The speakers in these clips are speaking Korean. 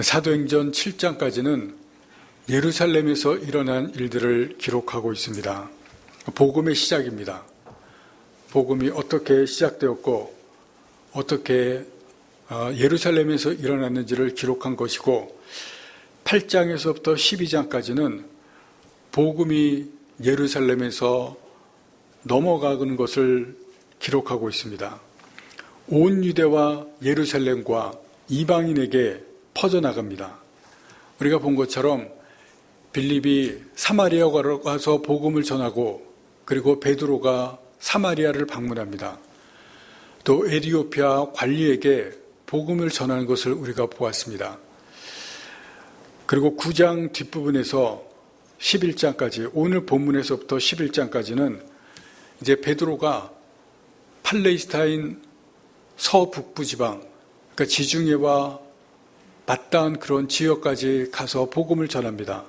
사도행전 7장까지는 예루살렘에서 일어난 일들을 기록하고 있습니다. 복음의 시작입니다. 복음이 어떻게 시작되었고 어떻게 예루살렘에서 일어났는지를 기록한 것이고, 8장에서부터 12장까지는 복음이 예루살렘에서 넘어가는 것을 기록하고 있습니다. 온 유대와 예루살렘과 이방인에게 퍼져나갑니다. 우리가 본 것처럼 빌립이 사마리아 가서 복음을 전하고, 그리고 베드로가 사마리아를 방문합니다. 또 에티오피아 관리에게 복음을 전하는 것을 우리가 보았습니다. 그리고 9장 뒷부분에서 11장까지, 오늘 본문에서부터 11장까지는 이제 베드로가 팔레스타인 서북부 지방, 그러니까 지중해와 맞닿은 그런 지역까지 가서 복음을 전합니다.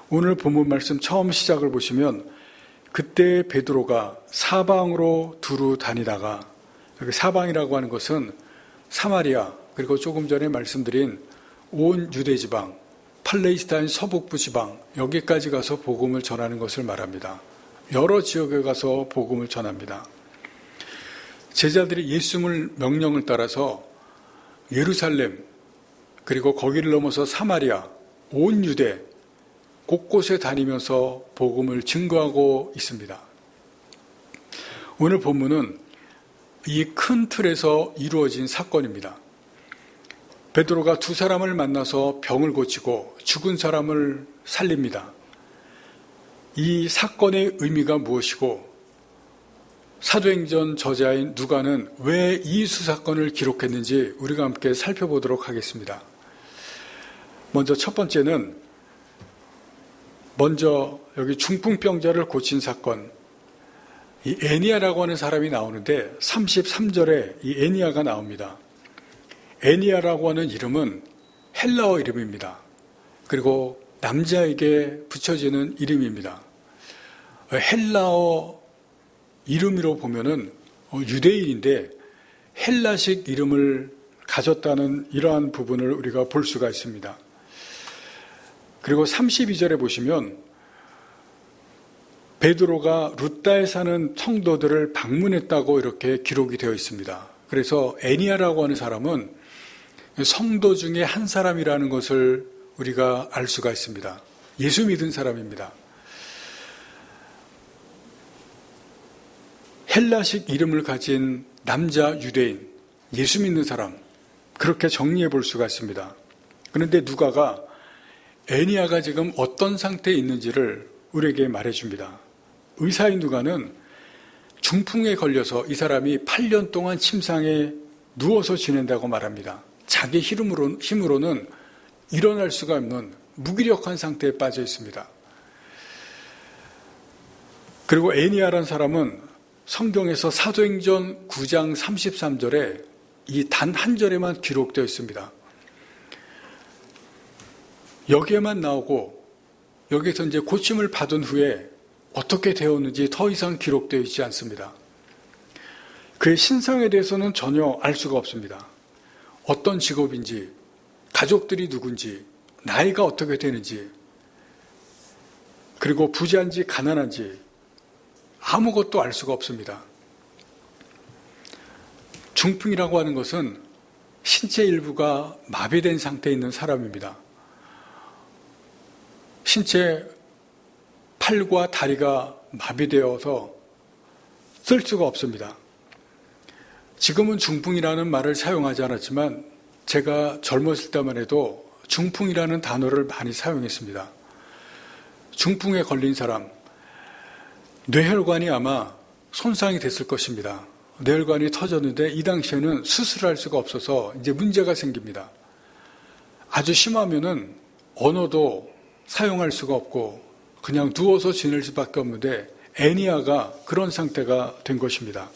오늘 본문 말씀 처음 시작을 보시면, 그때 베드로가 사방으로 두루 다니다가, 여기 사방이라고 하는 것은 사마리아, 그리고 조금 전에 말씀드린 온 유대 지방, 팔레스타인 서북부 지방, 여기까지 가서 복음을 전하는 것을 말합니다. 여러 지역에 가서 복음을 전합니다. 제자들이 예수님을 명령을 따라서 예루살렘, 그리고 거기를 넘어서 사마리아, 온 유대 곳곳에 다니면서 복음을 증거하고 있습니다. 오늘 본문은 이 큰 틀에서 이루어진 사건입니다. 베드로가 두 사람을 만나서 병을 고치고 죽은 사람을 살립니다. 이 사건의 의미가 무엇이고, 사도행전 저자인 누가는 왜 이 수사건을 기록했는지 우리가 함께 살펴보도록 하겠습니다. 먼저 첫 번째는, 여기 중풍병자를 고친 사건, 이 애니아라고 하는 사람이 나오는데 33절에 이 애니아가 나옵니다. 애니아라고 하는 이름은 헬라어 이름입니다. 그리고 남자에게 붙여지는 이름입니다. 헬라어 이름으로 보면은 유대인인데 헬라식 이름을 가졌다는 이러한 부분을 우리가 볼 수가 있습니다. 그리고 32절에 보시면 베드로가 루다에 사는 성도들을 방문했다고 이렇게 기록이 되어 있습니다. 그래서 애니아라고 하는 사람은 성도 중에 한 사람이라는 것을 우리가 알 수가 있습니다. 예수 믿은 사람입니다. 헬라식 이름을 가진 남자 유대인, 예수 믿는 사람, 그렇게 정리해 볼 수가 있습니다. 그런데 누가가 애니아가 지금 어떤 상태에 있는지를 우리에게 말해줍니다. 의사인 누가는 중풍에 걸려서 이 사람이 8년 동안 침상에 누워서 지낸다고 말합니다. 자기 힘으로는 일어날 수가 없는 무기력한 상태에 빠져 있습니다. 그리고 애니아라는 사람은 성경에서 사도행전 9장 33절에 이 단 한 절에만 기록되어 있습니다. 여기에만 나오고, 여기에서 이제 고침을 받은 후에 어떻게 되었는지 더 이상 기록되어 있지 않습니다. 그의 신상에 대해서는 전혀 알 수가 없습니다. 어떤 직업인지, 가족들이 누군지, 나이가 어떻게 되는지, 그리고 부자인지 가난한지 아무것도 알 수가 없습니다. 중풍이라고 하는 것은 신체 일부가 마비된 상태에 있는 사람입니다. 신체 팔과 다리가 마비되어서 쓸 수가 없습니다. 지금은 중풍이라는 말을 사용하지 않았지만 제가 젊었을 때만 해도 중풍이라는 단어를 많이 사용했습니다. 중풍에 걸린 사람, 뇌혈관이 아마 손상이 됐을 것입니다. 뇌혈관이 터졌는데 이 당시에는 수술할 수가 없어서 이제 문제가 생깁니다. 아주 심하면은 언어도 사용할 수가 없고 그냥 누워서 지낼 수밖에 없는데 애니아가 그런 상태가 된 것입니다.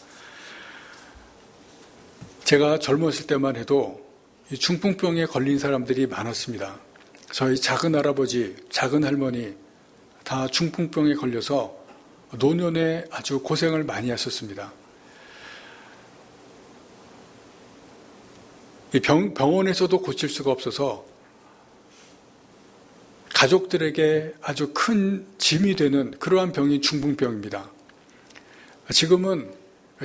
제가 젊었을 때만 해도 이 중풍병에 걸린 사람들이 많았습니다. 저희 작은 할아버지, 작은 할머니 다 중풍병에 걸려서 노년에 아주 고생을 많이 했었습니다. 병원에서도 고칠 수가 없어서 가족들에게 아주 큰 짐이 되는 그러한 병이 중풍병입니다. 지금은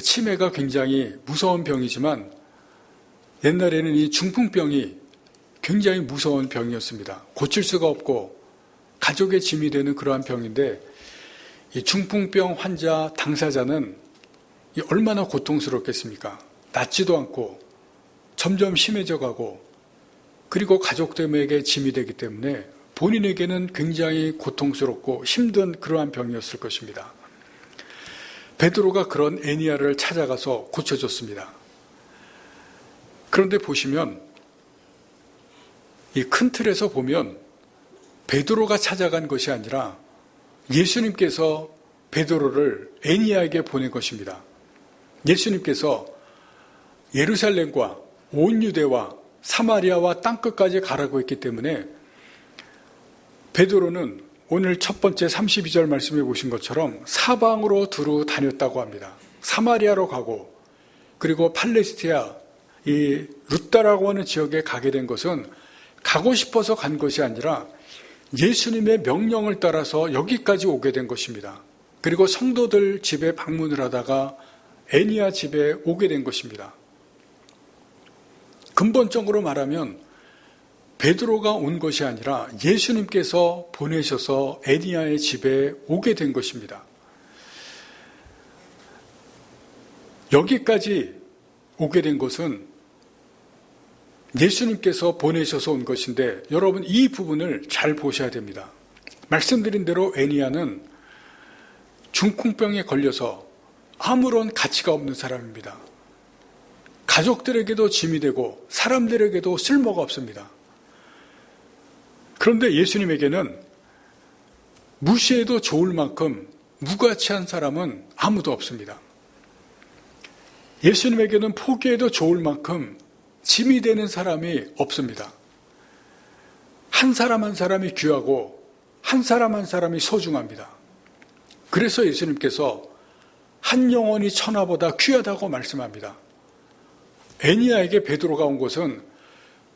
치매가 굉장히 무서운 병이지만 옛날에는 이 중풍병이 굉장히 무서운 병이었습니다. 고칠 수가 없고 가족의 짐이 되는 그러한 병인데 이 중풍병 환자 당사자는 얼마나 고통스럽겠습니까? 낫지도 않고 점점 심해져 가고 그리고 가족들에게 짐이 되기 때문에 본인에게는 굉장히 고통스럽고 힘든 그러한 병이었을 것입니다. 베드로가 그런 애니야를 찾아가서 고쳐줬습니다. 그런데 보시면 이 큰 틀에서 보면 베드로가 찾아간 것이 아니라 예수님께서 베드로를 애니야에게 보낸 것입니다. 예수님께서 예루살렘과 온 유대와 사마리아와 땅끝까지 가라고 했기 때문에 베드로는 오늘 첫 번째 32절 말씀해 보신 것처럼 사방으로 두루 다녔다고 합니다. 사마리아로 가고 그리고 팔레스티아 이 루다라고 하는 지역에 가게 된 것은 가고 싶어서 간 것이 아니라 예수님의 명령을 따라서 여기까지 오게 된 것입니다. 그리고 성도들 집에 방문을 하다가 애니야 집에 오게 된 것입니다. 근본적으로 말하면 베드로가 온 것이 아니라 예수님께서 보내셔서 애니야의 집에 오게 된 것입니다. 여기까지 오게 된 것은 예수님께서 보내셔서 온 것인데 여러분 이 부분을 잘 보셔야 됩니다. 말씀드린 대로 애니야는 중풍병에 걸려서 아무런 가치가 없는 사람입니다. 가족들에게도 짐이 되고 사람들에게도 쓸모가 없습니다. 그런데 예수님에게는 무시해도 좋을 만큼 무가치한 사람은 아무도 없습니다. 예수님에게는 포기해도 좋을 만큼 짐이 되는 사람이 없습니다. 한 사람 한 사람이 귀하고 한 사람 한 사람이 소중합니다. 그래서 예수님께서 한 영혼이 천하보다 귀하다고 말씀합니다. 애니야에게 베드로가 온 것은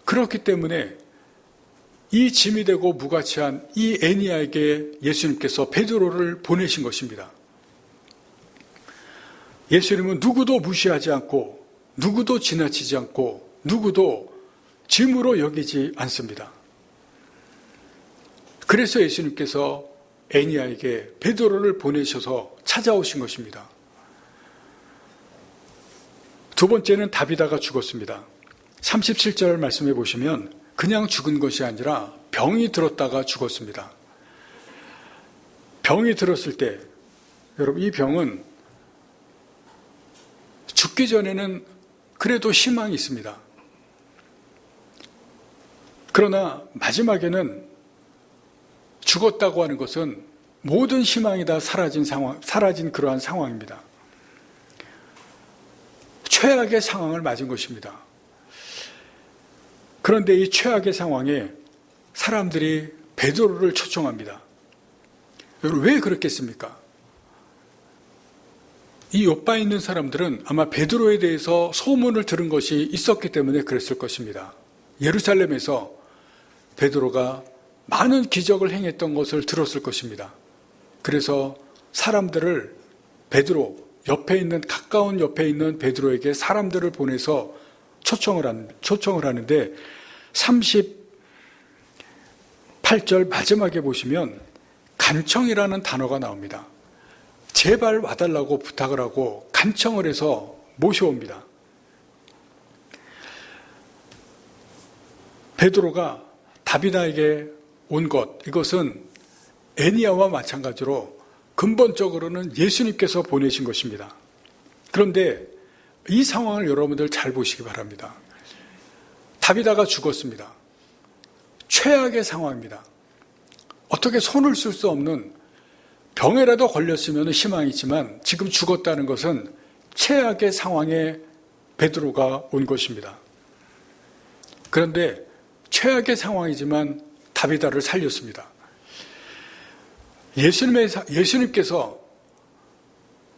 그렇기 때문에 이 짐이 되고 무가치한 이 애니야에게 예수님께서 베드로를 보내신 것입니다. 예수님은 누구도 무시하지 않고 누구도 지나치지 않고 누구도 짐으로 여기지 않습니다. 그래서 예수님께서 애니야에게 베드로를 보내셔서 찾아오신 것입니다. 두 번째는 다비다가 죽었습니다. 37절 말씀해 보시면 그냥 죽은 것이 아니라 병이 들었다가 죽었습니다. 병이 들었을 때 여러분 이 병은 죽기 전에는 그래도 희망이 있습니다. 그러나 마지막에는 죽었다고 하는 것은 모든 희망이 다 사라진 그러한 상황입니다. 최악의 상황을 맞은 것입니다. 그런데 이 최악의 상황에 사람들이 베드로를 초청합니다. 여러분 왜 그렇겠습니까? 이 요바에 있는 사람들은 아마 베드로에 대해서 소문을 들은 것이 있었기 때문에 그랬을 것입니다. 예루살렘에서 베드로가 많은 기적을 행했던 것을 들었을 것입니다. 그래서 사람들을 베드로 가까운 옆에 있는 베드로에게 사람들을 보내서 초청을 하는데 38절 마지막에 보시면 간청이라는 단어가 나옵니다. 제발 와달라고 부탁을 하고 간청을 해서 모셔옵니다. 베드로가 다비다에게 온 것, 이것은 애니야와 마찬가지로 근본적으로는 예수님께서 보내신 것입니다. 그런데 이 상황을 여러분들 잘 보시기 바랍니다. 다비다가 죽었습니다. 최악의 상황입니다. 어떻게 손을 쓸 수 없는 병에라도 걸렸으면 희망이 있지만 지금 죽었다는 것은 최악의 상황에 베드로가 온 것입니다. 그런데 최악의 상황이지만 다비다를 살렸습니다. 예수님께서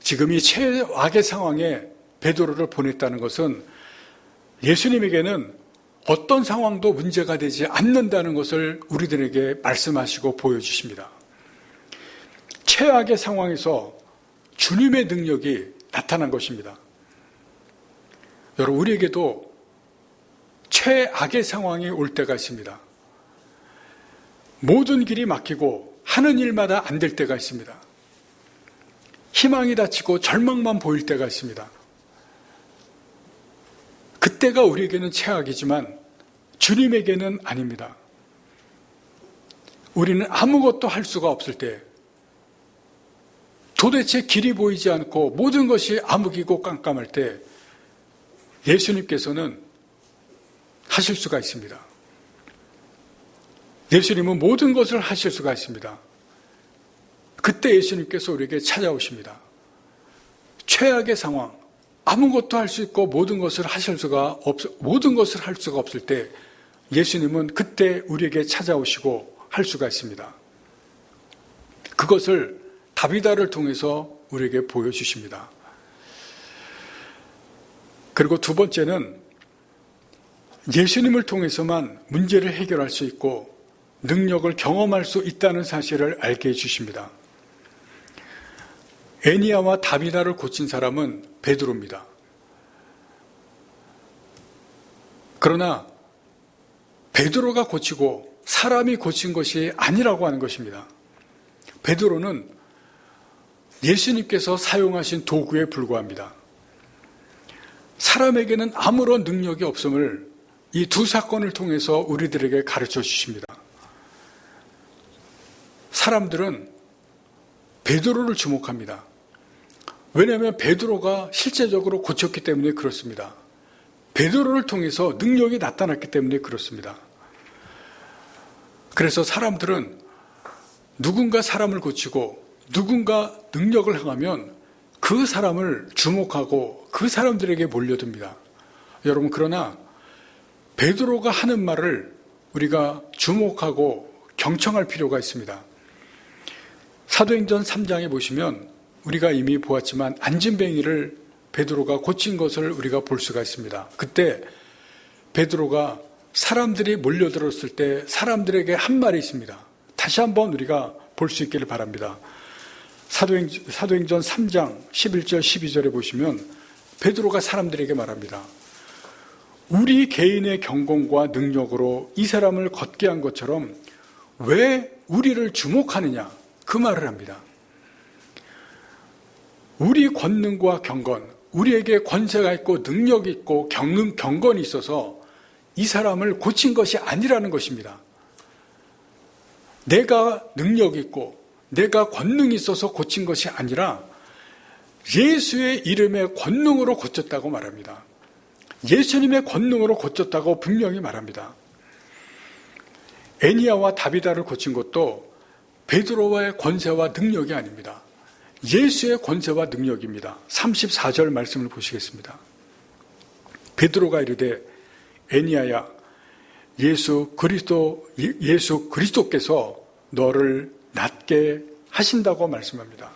지금 이 최악의 상황에 베드로를 보냈다는 것은 예수님에게는 어떤 상황도 문제가 되지 않는다는 것을 우리들에게 말씀하시고 보여주십니다. 최악의 상황에서 주님의 능력이 나타난 것입니다. 여러분, 우리에게도 최악의 상황이 올 때가 있습니다. 모든 길이 막히고 하는 일마다 안 될 때가 있습니다. 희망이 닫히고 절망만 보일 때가 있습니다. 그때가 우리에게는 최악이지만 주님에게는 아닙니다. 우리는 아무것도 할 수가 없을 때, 도대체 길이 보이지 않고 모든 것이 암흑이고 깜깜할 때 예수님께서는 하실 수가 있습니다. 예수님은 모든 것을 하실 수가 있습니다. 그때 예수님께서 우리에게 찾아오십니다. 최악의 상황, 아무것도 할 수 있고 모든 것을 할 수가 없을 때 예수님은 그때 우리에게 찾아오시고 할 수가 있습니다. 그것을 다비다를 통해서 우리에게 보여주십니다. 그리고 두 번째는 예수님을 통해서만 문제를 해결할 수 있고 능력을 경험할 수 있다는 사실을 알게 해주십니다. 애니야와 다비다를 고친 사람은 베드로입니다. 그러나 베드로가 고치고 사람이 고친 것이 아니라고 하는 것입니다. 베드로는 예수님께서 사용하신 도구에 불과합니다. 사람에게는 아무런 능력이 없음을 이 두 사건을 통해서 우리들에게 가르쳐 주십니다. 사람들은 베드로를 주목합니다. 왜냐하면 베드로가 실제적으로 고쳤기 때문에 그렇습니다. 베드로를 통해서 능력이 나타났기 때문에 그렇습니다. 그래서 사람들은 누군가 사람을 고치고 누군가 능력을 행하면 그 사람을 주목하고 그 사람들에게 몰려듭니다. 여러분, 그러나 베드로가 하는 말을 우리가 주목하고 경청할 필요가 있습니다. 사도행전 3장에 보시면 우리가 이미 보았지만 안진뱅이를 베드로가 고친 것을 우리가 볼 수가 있습니다. 그때 베드로가 사람들이 몰려들었을 때 사람들에게 한 말이 있습니다. 다시 한번 우리가 볼 수 있기를 바랍니다. 사도행전 3장 11절 12절에 보시면 베드로가 사람들에게 말합니다. 우리 개인의 경공과 능력으로 이 사람을 걷게 한 것처럼 왜 우리를 주목하느냐, 그 말을 합니다. 우리 권능과 경건, 우리에게 권세가 있고 능력이 있고 경건이 있어서 이 사람을 고친 것이 아니라는 것입니다. 내가 능력이 있고 내가 권능이 있어서 고친 것이 아니라 예수의 이름의 권능으로 고쳤다고 말합니다. 예수님의 권능으로 고쳤다고 분명히 말합니다. 애니야와 다비다를 고친 것도 베드로와의 권세와 능력이 아닙니다. 예수의 권세와 능력입니다. 34절 말씀을 보시겠습니다. 베드로가 이르되 애니야야, 예수 그리스도께서 너를 낫게 하신다고 말씀합니다.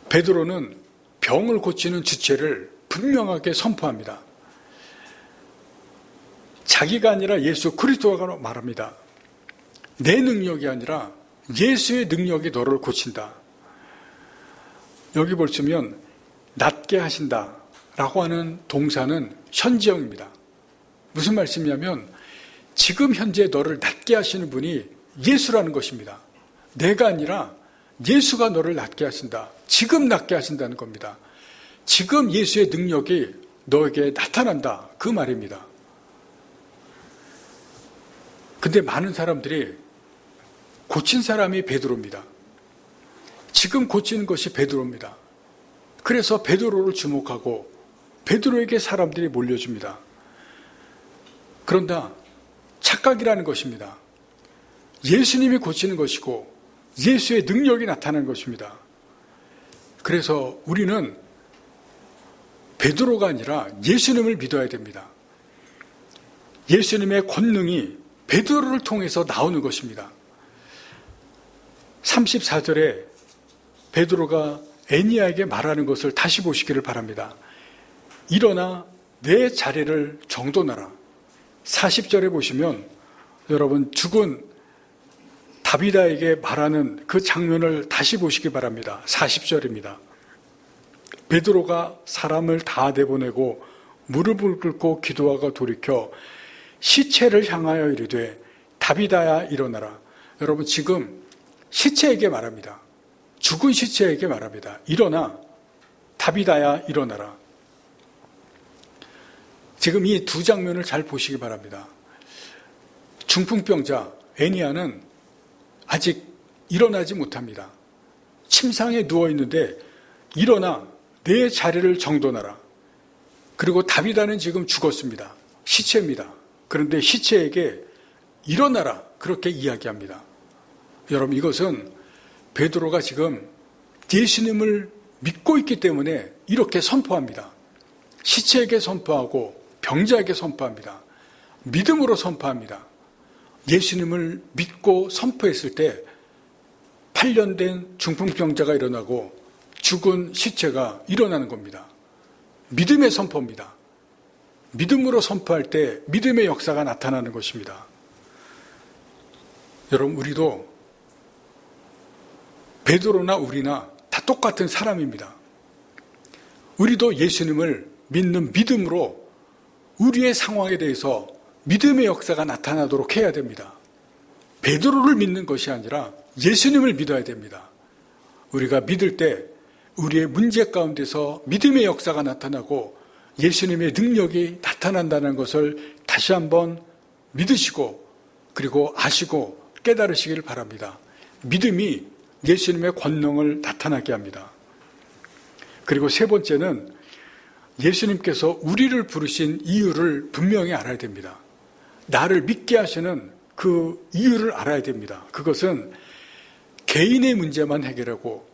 베드로는 병을 고치는 주체를 분명하게 선포합니다. 자기가 아니라 예수 그리스도가 말합니다. 내 능력이 아니라 예수의 능력이 너를 고친다. 여기 보시면 낫게 하신다라고 하는 동사는 현지형입니다. 무슨 말씀이냐면 지금 현재 너를 낫게 하시는 분이 예수라는 것입니다. 내가 아니라 예수가 너를 낫게 하신다. 지금 낫게 하신다는 겁니다. 지금 예수의 능력이 너에게 나타난다. 그 말입니다. 근데 많은 사람들이 고친 사람이 베드로입니다. 지금 고치는 것이 베드로입니다. 그래서 베드로를 주목하고 베드로에게 사람들이 몰려줍니다. 그런다 착각이라는 것입니다. 예수님이 고치는 것이고 예수의 능력이 나타나는 것입니다. 그래서 우리는 베드로가 아니라 예수님을 믿어야 됩니다. 예수님의 권능이 베드로를 통해서 나오는 것입니다. 34절에 베드로가 애니야에게 말하는 것을 다시 보시기를 바랍니다. 일어나 내 자리를 정돈하라. 40절에 보시면 여러분 죽은 다비다에게 말하는 그 장면을 다시 보시기 바랍니다. 40절입니다. 베드로가 사람을 다 내보내고 무릎을 꿇고 기도하고 돌이켜 시체를 향하여 이르되 다비다야 일어나라. 여러분 지금 시체에게 말합니다. 죽은 시체에게 말합니다. 일어나. 다비다야 일어나라. 지금 이 두 장면을 잘 보시기 바랍니다. 중풍병자 애니아는 아직 일어나지 못합니다. 침상에 누워있는데 일어나 내 자리를 정돈하라. 그리고 다비다는 지금 죽었습니다. 시체입니다. 그런데 시체에게 일어나라 그렇게 이야기합니다. 여러분 이것은 베드로가 지금 예수님을 믿고 있기 때문에 이렇게 선포합니다. 시체에게 선포하고 병자에게 선포합니다. 믿음으로 선포합니다. 예수님을 믿고 선포했을 때 8년 된 중풍병자가 일어나고 죽은 시체가 일어나는 겁니다. 믿음의 선포입니다. 믿음으로 선포할 때 믿음의 역사가 나타나는 것입니다. 여러분 우리도 베드로나 우리나 다 똑같은 사람입니다. 우리도 예수님을 믿는 믿음으로 우리의 상황에 대해서 믿음의 역사가 나타나도록 해야 됩니다. 베드로를 믿는 것이 아니라 예수님을 믿어야 됩니다. 우리가 믿을 때 우리의 문제 가운데서 믿음의 역사가 나타나고 예수님의 능력이 나타난다는 것을 다시 한번 믿으시고 그리고 아시고 깨달으시길 바랍니다. 믿음이 예수님의 권능을 나타나게 합니다. 그리고 세 번째는 예수님께서 우리를 부르신 이유를 분명히 알아야 됩니다. 나를 믿게 하시는 그 이유를 알아야 됩니다. 그것은 개인의 문제만 해결하고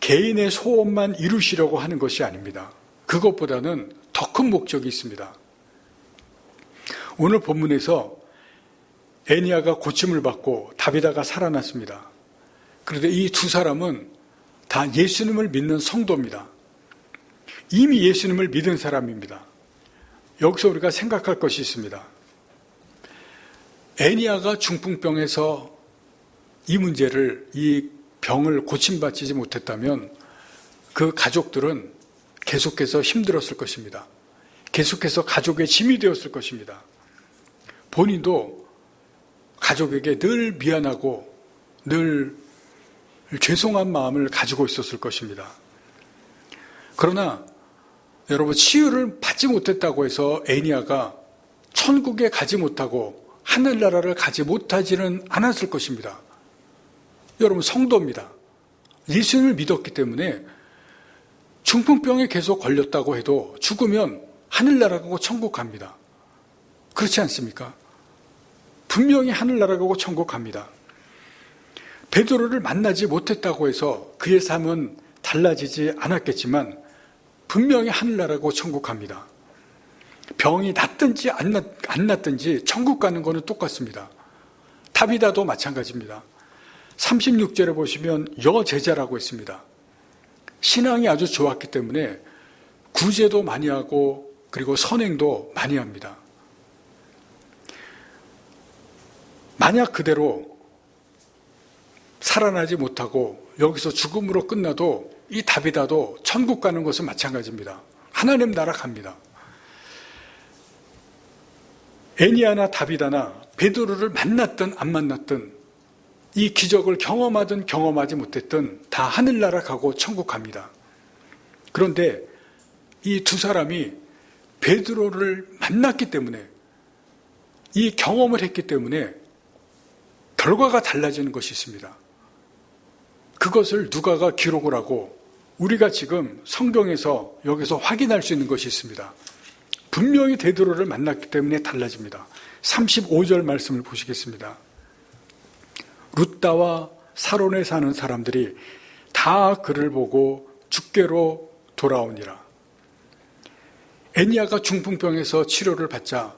개인의 소원만 이루시려고 하는 것이 아닙니다. 그것보다는 더 큰 목적이 있습니다. 오늘 본문에서 애니아가 고침을 받고 다비다가 살아났습니다. 그런데 이 두 사람은 다 예수님을 믿는 성도입니다. 이미 예수님을 믿은 사람입니다. 여기서 우리가 생각할 것이 있습니다. 애니아가 중풍병에서 이 병을 고침받지 못했다면 그 가족들은 계속해서 힘들었을 것입니다. 계속해서 가족의 짐이 되었을 것입니다. 본인도 가족에게 늘 미안하고 늘 죄송한 마음을 가지고 있었을 것입니다. 그러나 여러분 치유를 받지 못했다고 해서 애니아가 천국에 가지 못하고 하늘나라를 가지 못하지는 않았을 것입니다. 여러분 성도입니다. 예수님을 믿었기 때문에 중풍병에 계속 걸렸다고 해도 죽으면 하늘나라 가고 천국 갑니다. 그렇지 않습니까? 분명히 하늘나라 가고 천국 갑니다. 베드로를 만나지 못했다고 해서 그의 삶은 달라지지 않았겠지만 분명히 하늘나라 가고 천국 갑니다. 병이 낫든지 안 낫든지 천국 가는 것은 똑같습니다. 다비다도 마찬가지입니다. 36절에 보시면 여제자라고 있습니다. 신앙이 아주 좋았기 때문에 구제도 많이 하고 그리고 선행도 많이 합니다. 만약 그대로 살아나지 못하고 여기서 죽음으로 끝나도 이 다비다도 천국 가는 것은 마찬가지입니다. 하나님 나라 갑니다. 애니아나 다비다나 베드로를 만났든 안 만났든 이 기적을 경험하든 경험하지 못했든 다 하늘나라 가고 천국 갑니다. 그런데 이 두 사람이 베드로를 만났기 때문에 이 경험을 했기 때문에 결과가 달라지는 것이 있습니다. 그것을 누가가 기록을 하고 우리가 지금 성경에서 여기서 확인할 수 있는 것이 있습니다. 분명히 베드로를 만났기 때문에 달라집니다. 35절 말씀을 보시겠습니다. 룻다와 사론에 사는 사람들이 다 그를 보고 죽게로 돌아오니라. 애니아가 중풍병에서 치료를 받자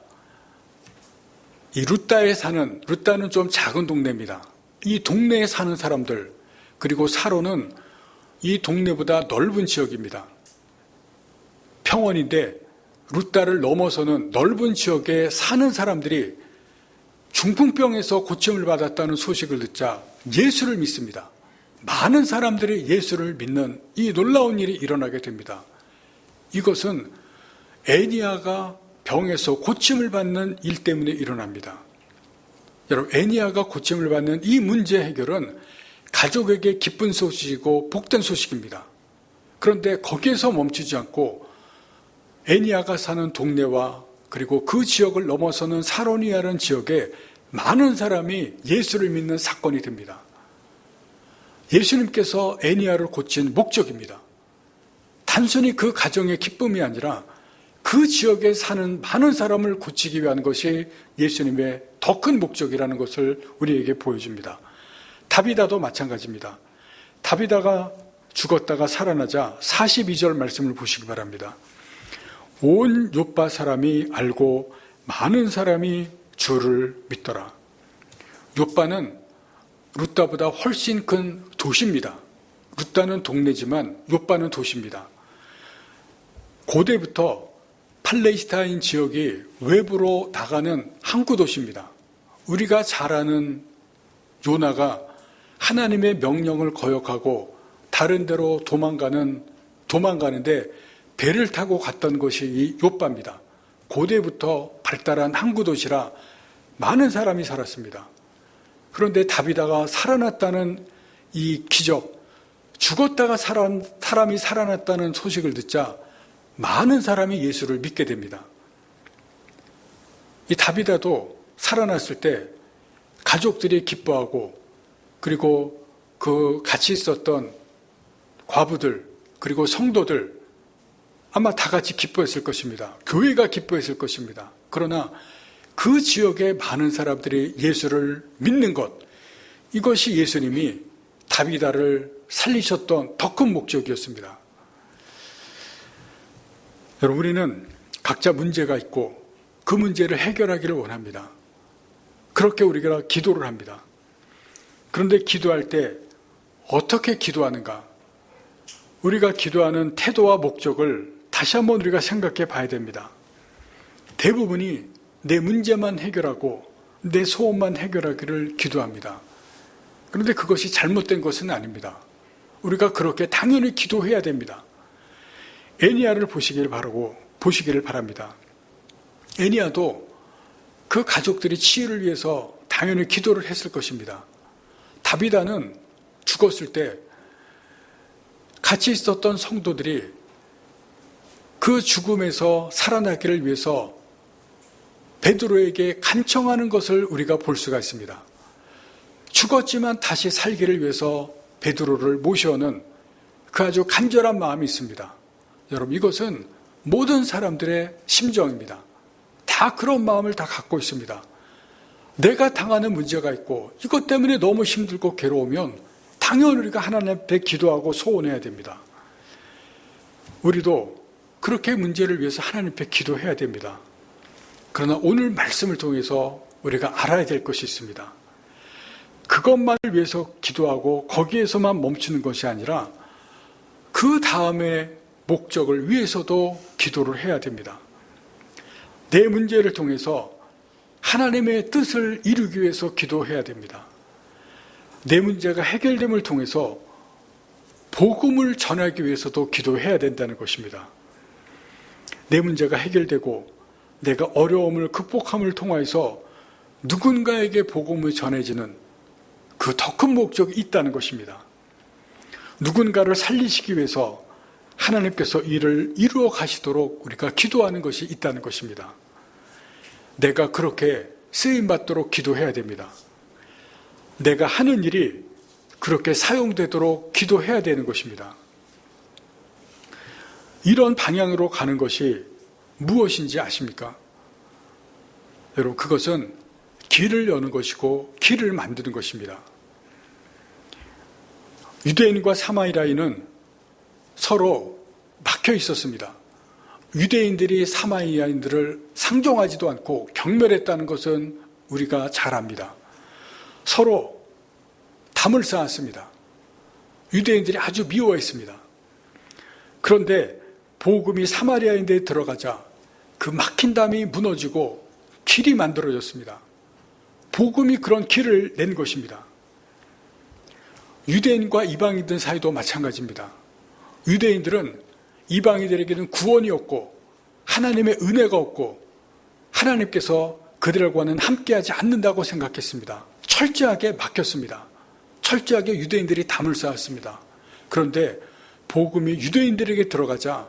이 룻다는 좀 작은 동네입니다. 이 동네에 사는 사람들 그리고 사론은 이 동네보다 넓은 지역입니다. 평원인데 루다를 넘어서는 넓은 지역에 사는 사람들이 중풍병에서 고침을 받았다는 소식을 듣자 예수를 믿습니다. 많은 사람들이 예수를 믿는 이 놀라운 일이 일어나게 됩니다. 이것은 애니야가 병에서 고침을 받는 일 때문에 일어납니다. 여러분, 애니야가 고침을 받는 이 문제 해결은 가족에게 기쁜 소식이고 복된 소식입니다. 그런데 거기에서 멈추지 않고 애니야가 사는 동네와 그리고 그 지역을 넘어서는 사로니아라는 지역에 많은 사람이 예수를 믿는 사건이 됩니다. 예수님께서 애니야를 고친 목적입니다. 단순히 그 가정의 기쁨이 아니라 그 지역에 사는 많은 사람을 고치기 위한 것이 예수님의 더 큰 목적이라는 것을 우리에게 보여줍니다. 다비다도 마찬가지입니다. 다비다가 죽었다가 살아나자 42절 말씀을 보시기 바랍니다. 온 욥바 사람이 알고 많은 사람이 주를 믿더라. 욥바는 루다보다 훨씬 큰 도시입니다. 루다는 동네지만 욥바는 도시입니다. 고대부터 팔레스타인 지역이 외부로 나가는 항구 도시입니다. 우리가 잘 아는 요나가 하나님의 명령을 거역하고 다른 데로 도망가는데 배를 타고 갔던 것이 이 욥바입니다. 고대부터 발달한 항구 도시라 많은 사람이 살았습니다. 그런데 다비다가 살아났다는 이 기적, 죽었다가 사람이 살아났다는 소식을 듣자 많은 사람이 예수를 믿게 됩니다. 이 다비다도 살아났을 때 가족들이 기뻐하고 그리고 그 같이 있었던 과부들 그리고 성도들 아마 다 같이 기뻐했을 것입니다. 교회가 기뻐했을 것입니다. 그러나 그 지역에 많은 사람들이 예수를 믿는 것, 이것이 예수님이 다비다를 살리셨던 더 큰 목적이었습니다. 여러분, 우리는 각자 문제가 있고 그 문제를 해결하기를 원합니다. 그렇게 우리가 기도를 합니다. 그런데 기도할 때 어떻게 기도하는가? 우리가 기도하는 태도와 목적을 다시 한번 우리가 생각해 봐야 됩니다. 대부분이 내 문제만 해결하고 내 소원만 해결하기를 기도합니다. 그런데 그것이 잘못된 것은 아닙니다. 우리가 그렇게 당연히 기도해야 됩니다. 애니야를 보시기를 바랍니다. 애니야도 그 가족들이 치유를 위해서 당연히 기도를 했을 것입니다. 다비다는 죽었을 때 같이 있었던 성도들이 그 죽음에서 살아나기를 위해서 베드로에게 간청하는 것을 우리가 볼 수가 있습니다. 죽었지만 다시 살기를 위해서 베드로를 모셔오는 그 아주 간절한 마음이 있습니다. 여러분, 이것은 모든 사람들의 심정입니다. 다 그런 마음을 다 갖고 있습니다. 내가 당하는 문제가 있고 이것 때문에 너무 힘들고 괴로우면 당연히 우리가 하나님 앞에 기도하고 소원해야 됩니다. 우리도 그렇게 문제를 위해서 하나님 앞에 기도해야 됩니다. 그러나 오늘 말씀을 통해서 우리가 알아야 될 것이 있습니다. 그것만을 위해서 기도하고 거기에서만 멈추는 것이 아니라 그 다음에 목적을 위해서도 기도를 해야 됩니다. 내 문제를 통해서 하나님의 뜻을 이루기 위해서 기도해야 됩니다. 내 문제가 해결됨을 통해서 복음을 전하기 위해서도 기도해야 된다는 것입니다. 내 문제가 해결되고 내가 어려움을 극복함을 통해서 누군가에게 복음을 전해지는 그 더 큰 목적이 있다는 것입니다. 누군가를 살리시기 위해서 하나님께서 일을 이루어 가시도록 우리가 기도하는 것이 있다는 것입니다. 내가 그렇게 쓰임받도록 기도해야 됩니다. 내가 하는 일이 그렇게 사용되도록 기도해야 되는 것입니다. 이런 방향으로 가는 것이 무엇인지 아십니까? 여러분, 그것은 길을 여는 것이고 길을 만드는 것입니다. 유대인과 사마리아인은 서로 막혀 있었습니다. 유대인들이 사마리아인들을 상종하지도 않고 경멸했다는 것은 우리가 잘 압니다. 서로 담을 쌓았습니다. 유대인들이 아주 미워했습니다. 그런데 복음이 사마리아인들에 들어가자 그 막힌 담이 무너지고 길이 만들어졌습니다. 복음이 그런 길을 낸 것입니다. 유대인과 이방인들 사이도 마찬가지입니다. 유대인들은 이방인들에게는 구원이 없고 하나님의 은혜가 없고 하나님께서 그들과는 함께하지 않는다고 생각했습니다. 철저하게 막혔습니다. 철저하게 유대인들이 담을 쌓았습니다. 그런데 복음이 유대인들에게 들어가자